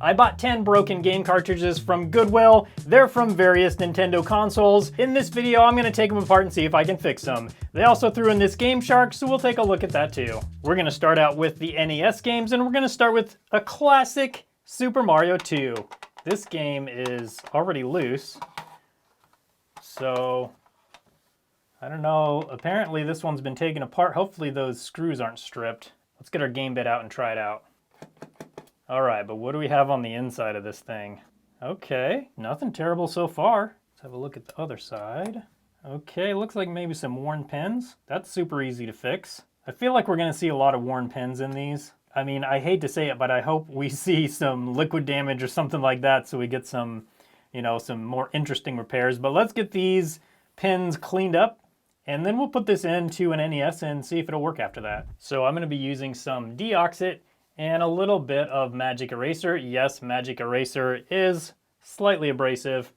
I bought 10 broken game cartridges from Goodwill. They're from various Nintendo consoles. In this video, I'm gonna take them apart and see if I can fix them. They also threw in this Game Shark, so we'll take a look at that too. We're gonna start out with the NES games, and we're gonna start with a classic Super Mario 2. This game is already loose, so I don't know. Apparently this one's been taken apart. Hopefully those screws aren't stripped. Let's get our game bit out and try it out. All right, but what do we have on the inside of this thing? Okay, nothing terrible so far. Let's have a look at the other side. Okay, looks like maybe some worn pins. That's super easy to fix. I feel like we're gonna see a lot of worn pins in these. I mean, I hate to say it, but I hope we see some liquid damage or something like that so we get some, you know, some more interesting repairs. But let's get these pins cleaned up, and then we'll put this into an NES and see if it'll work after that. So I'm gonna be using some deoxit and a little bit of magic eraser. Yes, magic eraser is slightly abrasive,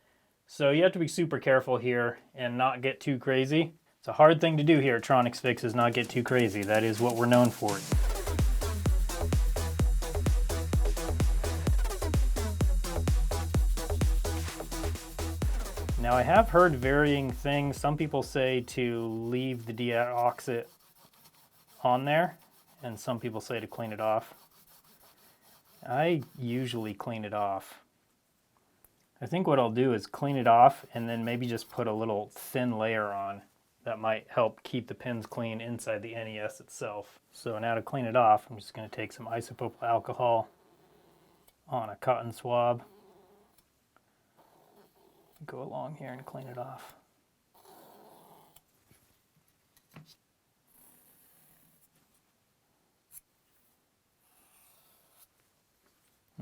so you have to be super careful here and not get too crazy. It's a hard thing to do here at TronicsFix, is not get too crazy. That is what we're known for. Now I have heard varying things. Some people say to leave the deoxit on there, and some people say to clean it off. I usually clean it off. I think what I'll do is clean it off and then maybe just put a little thin layer on. That might help keep the pins clean inside the NES itself. So now to clean it off, I'm just going to take some isopropyl alcohol on a cotton swab. Go along here and clean it off.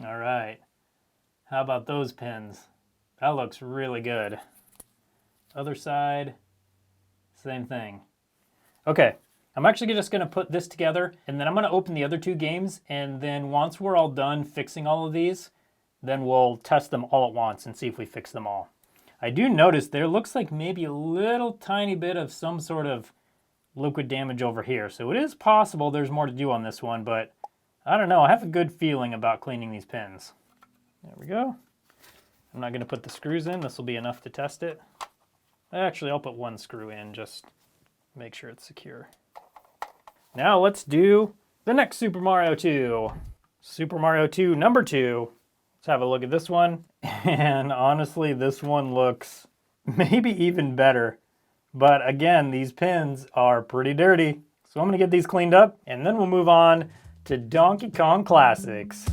All right, how about those pins? That looks really good. Other side, same thing. Okay, I'm actually just gonna put this together, and then I'm gonna open the other two games, and then once we're all done fixing all of these, then we'll test them all at once and see if we fix them all. I do notice there looks like maybe a little tiny bit of some sort of liquid damage over here, so it is possible there's more to do on this one, but I don't know, I have a good feeling about cleaning these pins. There we go. I'm not gonna put the screws in, this will be enough to test it. Actually, I'll put one screw in, just make sure it's secure. Now let's do the next Super Mario 2. Super Mario 2 number 2. Let's have a look at this one. And honestly, this one looks maybe even better. But again, these pins are pretty dirty. So I'm gonna get these cleaned up, and then we'll move on to Donkey Kong Classics.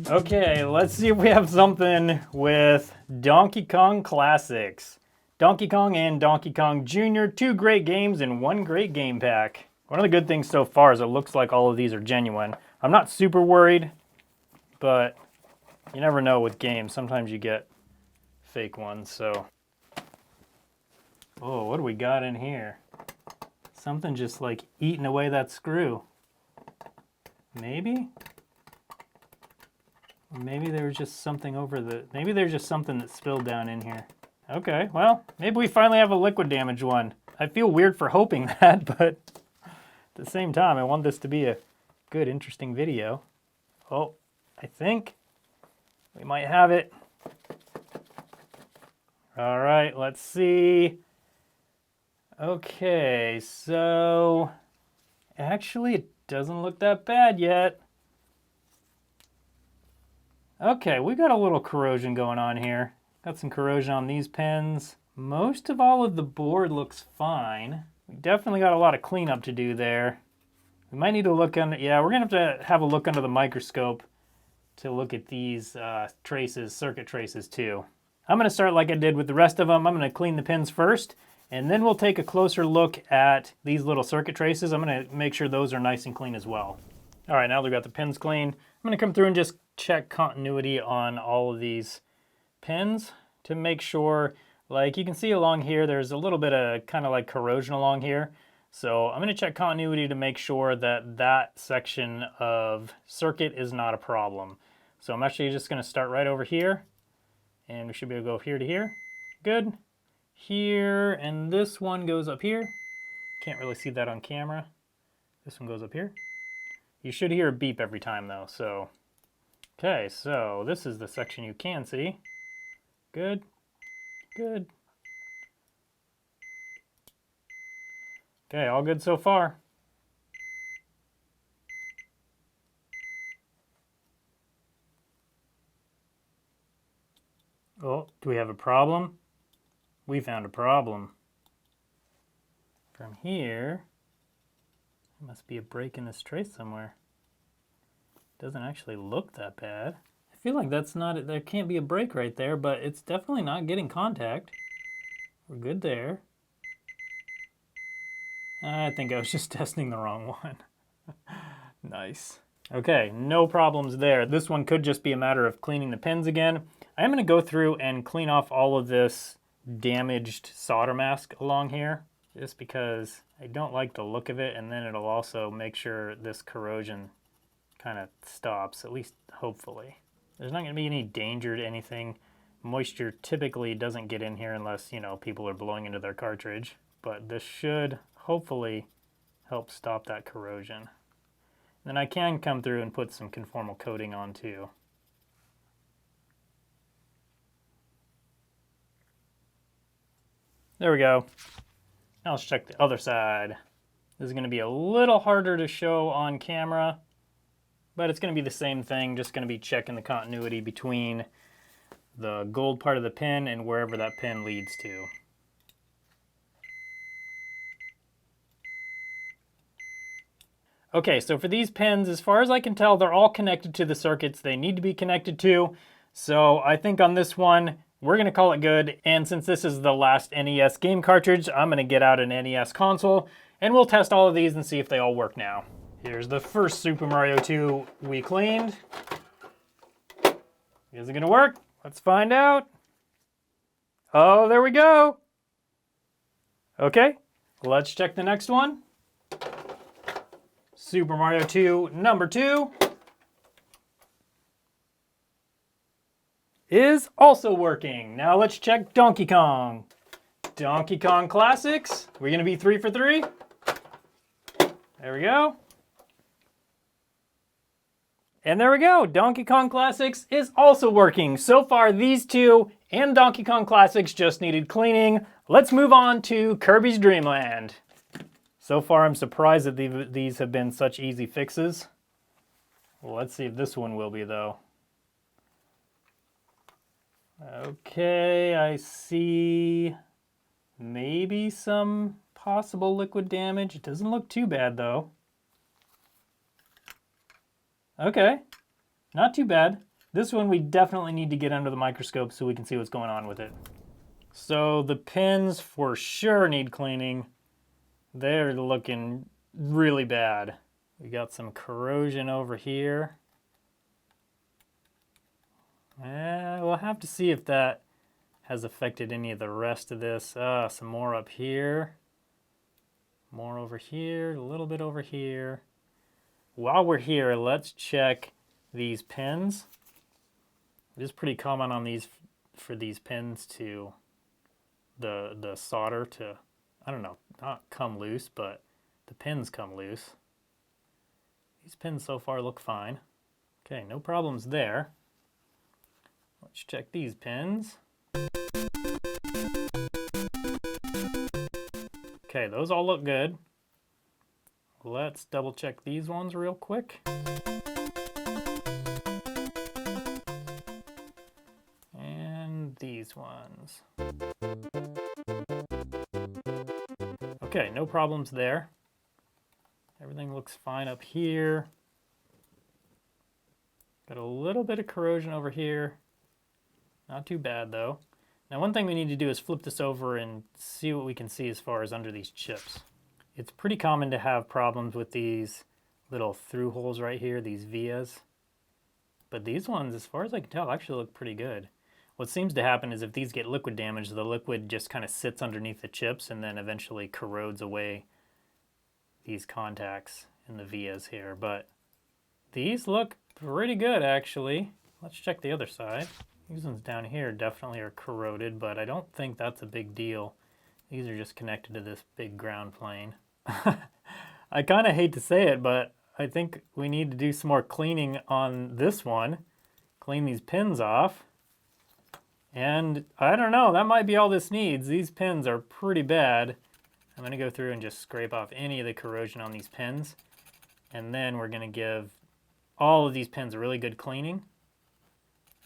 Okay, let's see if we have something with Donkey Kong Classics. Donkey Kong and Donkey Kong Jr., two great games in one great game pack. One of the good things so far is it looks like all of these are genuine. I'm not super worried, but you never know with games. Sometimes you get fake ones, so. Oh, what do we got in here? Something just like eating away that screw. Maybe? Maybe there's just something maybe there's just something that spilled down in here. Okay, well, maybe we finally have a liquid damage one. I feel weird for hoping that, but at the same time, I want this to be a good, interesting video. Oh, I think we might have it. All right, let's see. Okay, so actually it doesn't look that bad yet. Okay, we got a little corrosion going on here. Got some corrosion on these pins. Most of all of the board looks fine. We definitely got a lot of cleanup to do there. We might need to look under, yeah, we're gonna have a look under the microscope to look at these traces, circuit traces too. I'm gonna start like I did with the rest of them. I'm gonna clean the pins first, and then we'll take a closer look at these little circuit traces. I'm gonna make sure those are nice and clean as well. All right, now that we've got the pins clean, I'm gonna come through and just check continuity on all of these pins to make sure, like you can see along here, there's a little bit of kind of like corrosion along here. So I'm gonna check continuity to make sure that that section of circuit is not a problem. So I'm actually just gonna start right over here, and we should be able to go here to here. Good. here, and this one goes up here. Can't really see that on camera. This one goes up here. You should hear a beep every time though, so. Okay, so this is the section you can see. Good, good. Okay, all good so far. Oh, do we have a problem? We found a problem. From here, there must be a break in this trace somewhere. Doesn't actually look that bad. I feel like that's not, there can't be a break right there, but it's definitely not getting contact. We're good there. I think I was just testing the wrong one. Nice. Okay, no problems there. This one could just be a matter of cleaning the pins again. I am going to go through and clean off all of this damaged solder mask along here, just because I don't like the look of it, and then it'll also make sure this corrosion kind of stops, at least hopefully. There's not going to be any danger to anything. Moisture typically doesn't get in here unless, you know, people are blowing into their cartridge, but this should hopefully help stop that corrosion. Then I can come through and put some conformal coating on too. There we go. Now let's check the other side. This is going to be a little harder to show on camera, but it's going to be the same thing, just going to be checking the continuity between the gold part of the pin and wherever that pin leads to. Okay, so for these pins, as far as I can tell, they're all connected to the circuits they need to be connected to. So I think on this one, we're going to call it good. And since this is the last NES game cartridge, I'm going to get out an NES console, and we'll test all of these and see if they all work now. Here's the first Super Mario 2 we cleaned. Is it going to work? Let's find out. Oh, there we go. Okay, let's check the next one. Super Mario 2 number 2 is also working. Now let's check Donkey Kong. Donkey Kong Classics. We're going to be 3 for 3. There we go. And there we go. Donkey Kong Classics is also working. So far, these two and Donkey Kong Classics just needed cleaning. Let's move on to Kirby's Dream Land. So far, I'm surprised that these have been such easy fixes. Well, let's see if this one will be, though. Okay, I see maybe some possible liquid damage. It doesn't look too bad, though. Okay, not too bad. This one we definitely need to get under the microscope so we can see what's going on with it. So the pins for sure need cleaning. They're looking really bad. We got some corrosion over here. We'll have to see if that has affected any of the rest of this. Some more up here. More over here, a little bit over here. While we're here, let's check these pins. It is pretty common on these, for these pins to, the solder to, I don't know, not come loose, but the pins come loose. These pins so far look fine. Okay, no problems there. Let's check these pins. Okay, those all look good. Let's double check these ones real quick. And these ones. Okay, no problems there. Everything looks fine up here. Got a little bit of corrosion over here. Not too bad though. Now one thing we need to do is flip this over and see what we can see as far as under these chips. It's pretty common to have problems with these little through holes right here, these vias. But these ones, as far as I can tell, actually look pretty good. What seems to happen is if these get liquid damage, the liquid just kind of sits underneath the chips and then eventually corrodes away these contacts in the vias here. But these look pretty good, actually. Let's check the other side. These ones down here definitely are corroded, but I don't think that's a big deal. These are just connected to this big ground plane. I kind of hate to say it, but I think we need to do some more cleaning on this one. Clean these pins off. And I don't know, that might be all this needs. These pins are pretty bad. I'm gonna go through and just scrape off any of the corrosion on these pins. And then we're gonna give all of these pins a really good cleaning.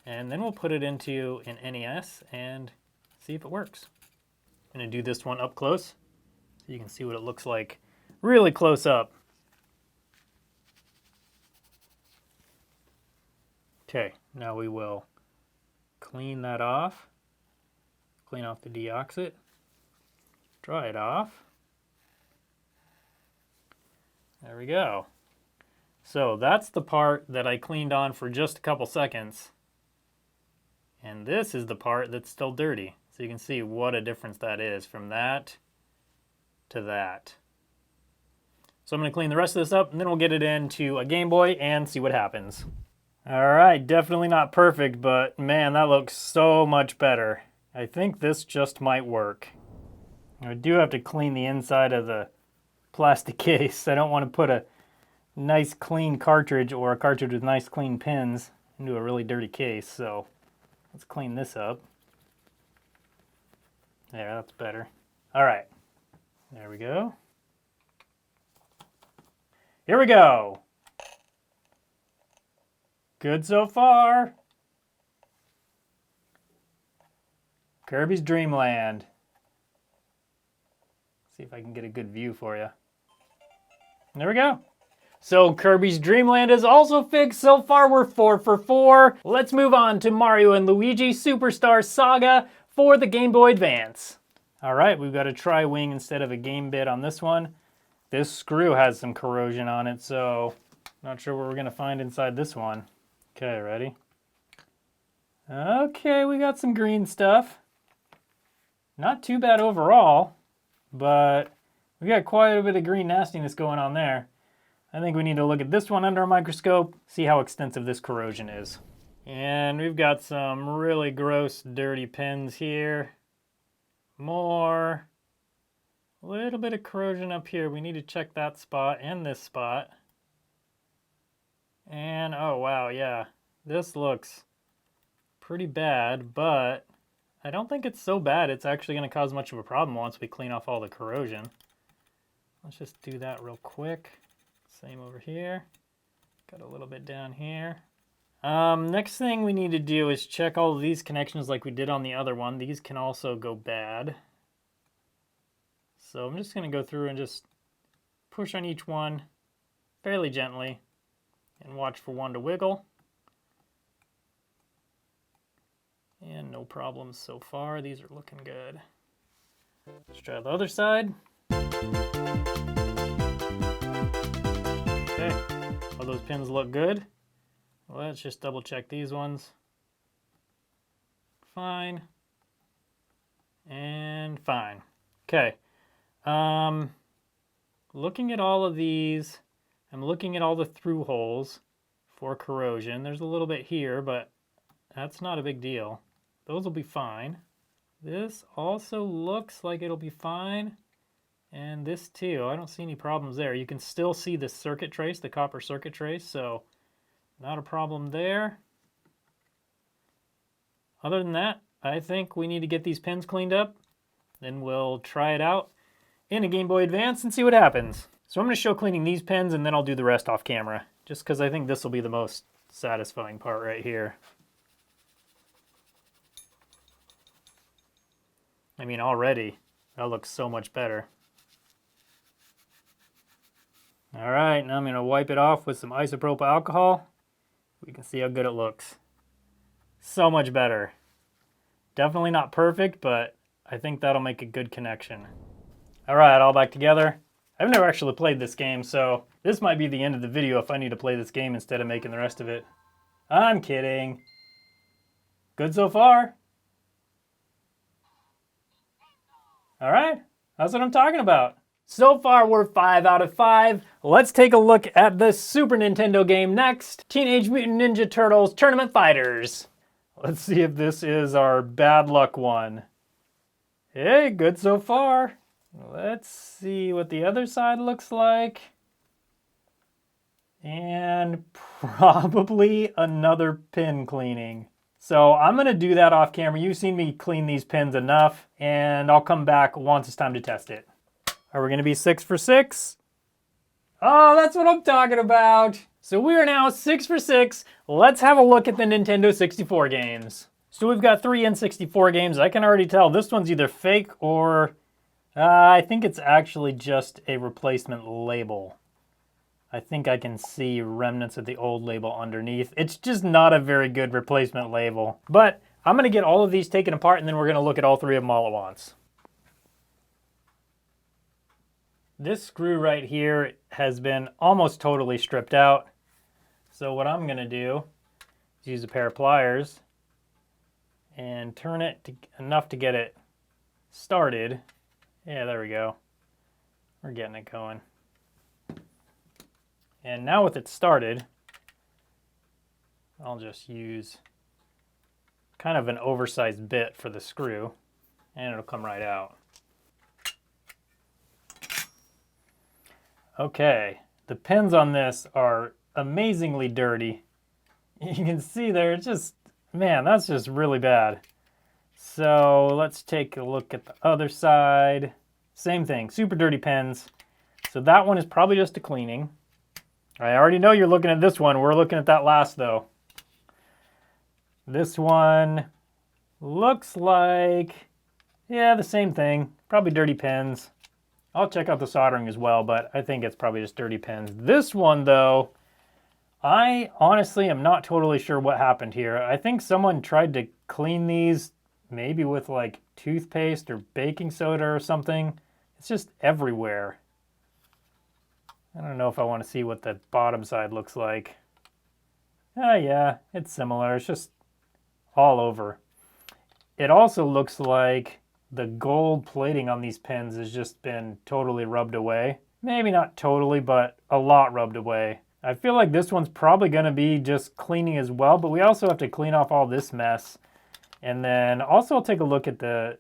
And then we'll put it into an NES and see if it works. I'm gonna do this one up close so you can see what it looks like really close up. Okay, now we will clean that off. Clean off the deoxit. Dry it off. There we go. So that's the part that I cleaned on for just a couple seconds. And this is the part that's still dirty. So you can see what a difference that is from that to that. So I'm going to clean the rest of this up and then we'll get it into a Game Boy and see what happens. All right, definitely not perfect, but man, that looks so much better. I think this just might work. I do have to clean the inside of the plastic case. I don't want to put a nice clean cartridge or a cartridge with nice clean pins into a really dirty case, so let's clean this up. There, that's better. All right, there we go. Here we go. Good so far. Kirby's Dream Land. See if I can get a good view for you. There we go. So Kirby's Dream Land is also fixed. So far we're 4 for 4. Let's move on to Mario and Luigi Superstar Saga for the Game Boy Advance. All right, we've got a tri-wing instead of a game bit on this one. This screw has some corrosion on it, so not sure what we're gonna find inside this one. Okay, ready? Okay, we got some green stuff. Not too bad overall, but we got quite a bit of green nastiness going on there. I think we need to look at this one under a microscope, see how extensive this corrosion is. And we've got some really gross, dirty pins here. More. A little bit of corrosion up here. We need to check that spot and this spot. And oh wow, yeah, this looks pretty bad, but I don't think it's so bad. It's actually going to cause much of a problem once we clean off all the corrosion. Let's just do that real quick. Same over here. Got a little bit down here. Next thing we need to do is check all of these connections like we did on the other one. These can also go bad. So I'm just going to go through and just push on each one fairly gently and watch for one to wiggle. And no problems so far. These are looking good. Let's try the other side. Okay, all those pins look good. Let's just double check these ones. Fine. And fine. Okay. Looking at all of these, I'm looking at all the through holes for corrosion. There's a little bit here, but that's not a big deal. Those will be fine. This also looks like it'll be fine. And this too, I don't see any problems there. You can still see the circuit trace, the copper circuit trace, so not a problem there. Other than that, I think we need to get these pins cleaned up. Then we'll try it out in a Game Boy Advance and see what happens. So I'm going to show cleaning these pins and then I'll do the rest off camera, just because I think this will be the most satisfying part right here. I mean, already, that looks so much better. All right, now I'm going to wipe it off with some isopropyl alcohol. We can see how good it looks. So much better. Definitely not perfect, but I think that'll make a good connection. All right, all back together. I've never actually played this game, so this might be the end of the video if I need to play this game instead of making the rest of it. I'm kidding. Good so far. All right, that's what I'm talking about. So far, we're 5 out of 5. Let's take a look at the Super Nintendo game next. Teenage Mutant Ninja Turtles Tournament Fighters. Let's see if this is our bad luck one. Hey, good so far. Let's see what the other side looks like. And probably another pin cleaning. So I'm going to do that off camera. You've seen me clean these pins enough, and I'll come back once it's time to test it. Are we going to be 6 for 6? Oh, that's what I'm talking about. So we are now 6 for 6. Let's have a look at the Nintendo 64 games. So we've got 3 N64 games. I can already tell this one's either fake or I think it's actually just a replacement label. I think I can see remnants of the old label underneath. It's just not a very good replacement label. But I'm going to get all of these taken apart, and then we're going to look at all 3 of them all at once. This screw right here has been almost totally stripped out. So what I'm going to do is use a pair of pliers and turn it enough to get it started. Yeah, there we go. We're getting it going. And now with it started, I'll just use kind of an oversized bit for the screw, and it'll come right out. Okay, the pins on this are amazingly dirty. You can see there, it's just, man, that's just really bad. So let's take a look at the other side. Same thing, super dirty pins. So that one is probably just a cleaning. I already know you're looking at this one. We're looking at that last though. This one looks like, yeah, the same thing. Probably dirty pins. I'll check out the soldering as well, but I think it's probably just dirty pins. This one though, I honestly am not totally sure what happened here. I think someone tried to clean these maybe with like toothpaste or baking soda or something. It's just everywhere. I don't know if I want to see what the bottom side looks like. Oh yeah, it's similar. It's just all over. It also looks like the gold plating on these pins has just been totally rubbed away. Maybe not totally, but a lot rubbed away. I feel like this one's probably going to be just cleaning as well, but we also have to clean off all this mess. And then also I'll take a look at the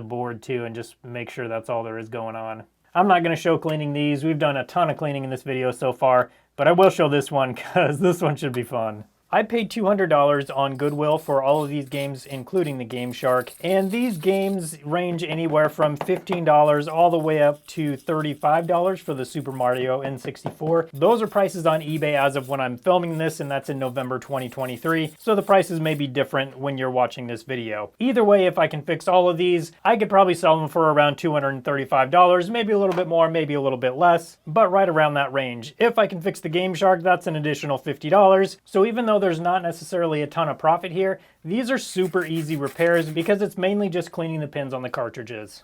board too and just make sure that's all there is going on. I'm not going to show cleaning these. We've done a ton of cleaning in this video so far, but I will show this one because this one should be fun. I paid $200 on Goodwill for all of these games, including the Game Shark, and these games range anywhere from $15 all the way up to $35 for the Super Mario N64. Those are prices on eBay as of when I'm filming this, and that's in November 2023, so the prices may be different when you're watching this video. Either way, if I can fix all of these, I could probably sell them for around $235, maybe a little bit more, maybe a little bit less, but right around that range. If I can fix the Game Shark, that's an additional $50, so even though there's not necessarily a ton of profit here, these are super easy repairs because it's mainly just cleaning the pins on the cartridges.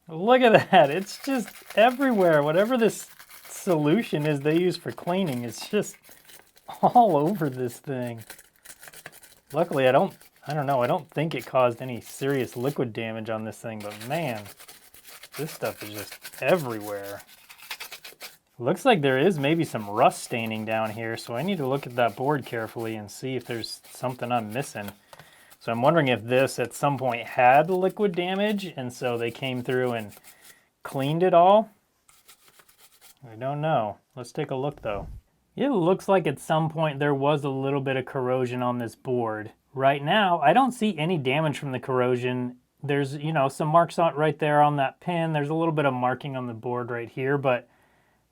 Look at that, it's just everywhere. Whatever this solution is they use for cleaning, it's just all over this thing. Luckily I don't think it caused any serious liquid damage on this thing, but man, this stuff is just everywhere. Looks like there is maybe some rust staining down here, so I need to look at that board carefully and see if there's something I'm missing. So I'm wondering if this at some point had liquid damage, and so they came through and cleaned it all. I don't know. Let's take a look though. It looks like at some point there was a little bit of corrosion on this board. Right now, I don't see any damage from the corrosion. There's, you know, some marks on right there on that pin. There's a little bit of marking on the board right here, but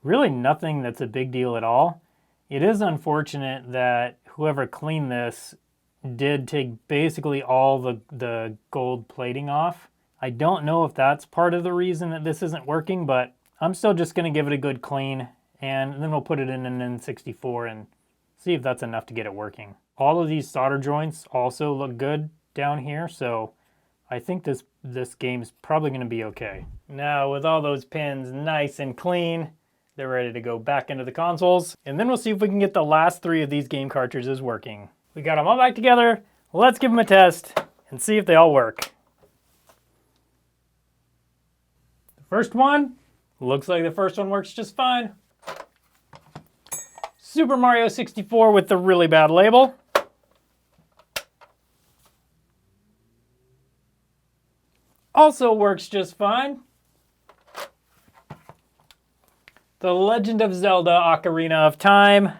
really nothing that's a big deal at all. It is unfortunate that whoever cleaned this did take basically all the gold plating off. I don't know if that's part of the reason that this isn't working, but I'm still just going to give it a good clean, and then we'll put it in an N64 and see if that's enough to get it working. All of these solder joints also look good down here, so I think this game's probably going to be okay. Now with all those pins nice and clean, they're ready to go back into the consoles, and then we'll see if we can get the last 3 of these game cartridges working. We got them all back together. Let's give them a test and see if they all work. The first one, looks like the first one works just fine. Super Mario 64 with the really bad label. also works just fine. The Legend of Zelda Ocarina of Time.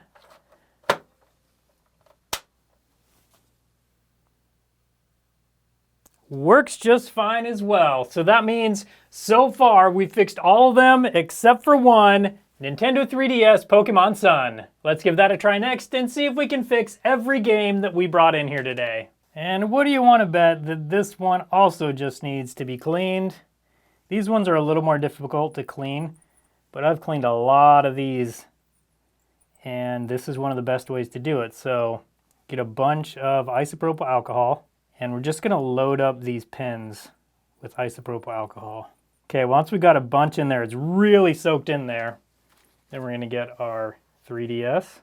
Works just fine as well. So that means so far we fixed all of them except for one, Nintendo 3DS Pokemon Sun. Let's give that a try next and see if we can fix every game that we brought in here today. And what do you want to bet that this one also just needs to be cleaned? These ones are a little more difficult to clean, but I've cleaned a lot of these, and this is one of the best ways to do it. So get a bunch of isopropyl alcohol, and we're just gonna load up these pins with isopropyl alcohol. Okay, once we got a bunch in there, it's really soaked in there, then we're gonna get our 3DS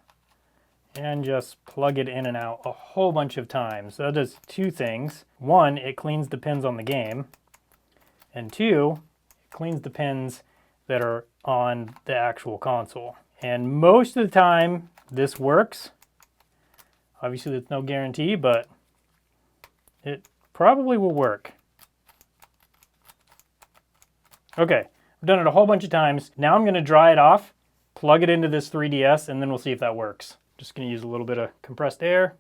and just plug it in and out a whole bunch of times. So that does two things. One, it cleans the pins on the game, and two, it cleans the pins that are on the actual console. And most of the time, this works. Obviously, there's no guarantee, but it probably will work. Okay, I've done it a whole bunch of times. Now I'm gonna dry it off, plug it into this 3DS, and then we'll see if that works. Just gonna use a little bit of compressed air.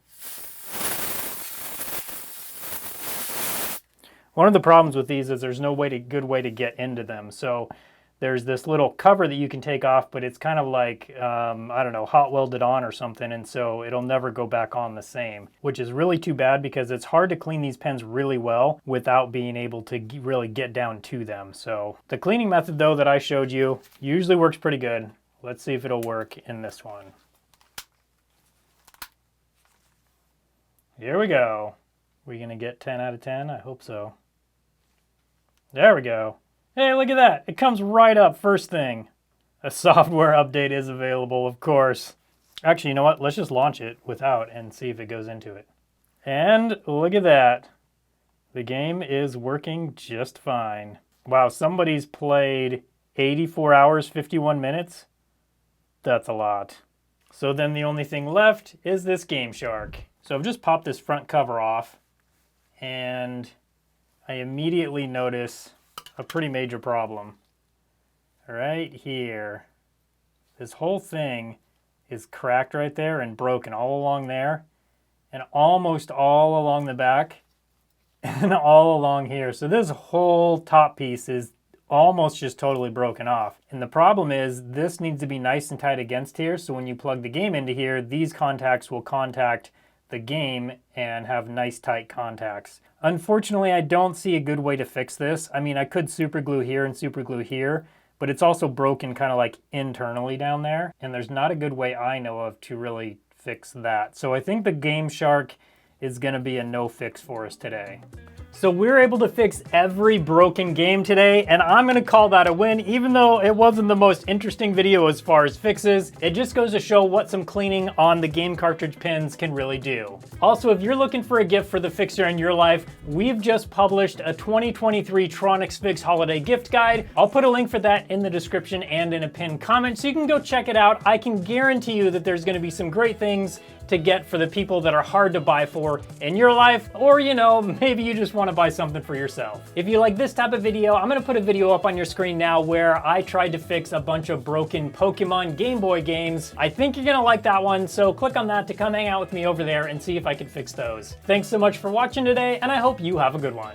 One of the problems with these is there's no good way to get into them. So there's this little cover that you can take off, but it's kind of like, I don't know, hot welded on or something, and so it'll never go back on the same, which is really too bad because it's hard to clean these pens really well without being able to really get down to them. So the cleaning method, though, that I showed you usually works pretty good. Let's see if it'll work in this one. Here we go. We gonna get 10 out of 10? I hope so. There we go. Hey, look at that. It comes right up first thing. A software update is available, of course. Actually, you know what? Let's just launch it without and see if it goes into it. And look at that. The game is working just fine. Wow, somebody's played 84 hours, 51 minutes. That's a lot. So then the only thing left is this Game Shark. So I've just popped this front cover off, and I immediately notice a pretty major problem. Right here. This whole thing is cracked right there and broken all along there, and almost all along the back, and all along here. So this whole top piece is almost just totally broken off. And the problem is this needs to be nice and tight against here, so when you plug the game into here, these contacts will contact the game and have nice tight contacts. Unfortunately, I don't see a good way to fix this. I mean, I could super glue here and super glue here, but it's also broken kind of like internally down there, and there's not a good way I know of to really fix that. So I think the Game Shark is gonna be a no fix for us today. So we're able to fix every broken game today, and I'm gonna call that a win, even though it wasn't the most interesting video as far as fixes. It just goes to show what some cleaning on the game cartridge pins can really do. Also, if you're looking for a gift for the fixer in your life, we've just published a 2023 TronicsFix holiday gift guide. I'll put a link for that in the description and in a pinned comment, so you can go check it out. I can guarantee you that there's gonna be some great things to get for the people that are hard to buy for in your life, or you know, maybe you just want to buy something for yourself. If you like this type of video, I'm gonna put a video up on your screen now where I tried to fix a bunch of broken Pokemon Game Boy games. I think you're gonna like that one, so click on that to come hang out with me over there and see if I can fix those. Thanks so much for watching today, and I hope you have a good one.